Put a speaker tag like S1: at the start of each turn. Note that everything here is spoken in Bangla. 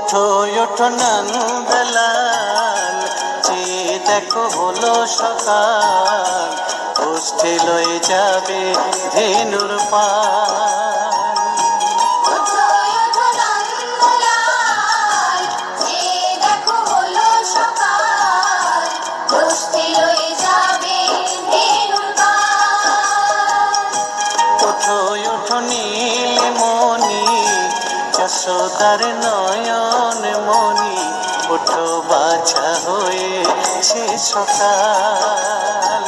S1: ওঠো ওঠো নন্দলাল, চেয়ে দেখো হলো সকাল, গোষ্ঠী লয়ে যাবে ধেনুর পাল।
S2: ওঠো ওঠো নন্দলাল, চেয়ে দেখো হলো সকাল, গোষ্ঠী লয়ে যাবে ধেনুর পাল।
S1: ওঠো ওঠো নীলমণি, যশোদার নয়ন মণি, ওঠো বাছা হয়েছে সকাল।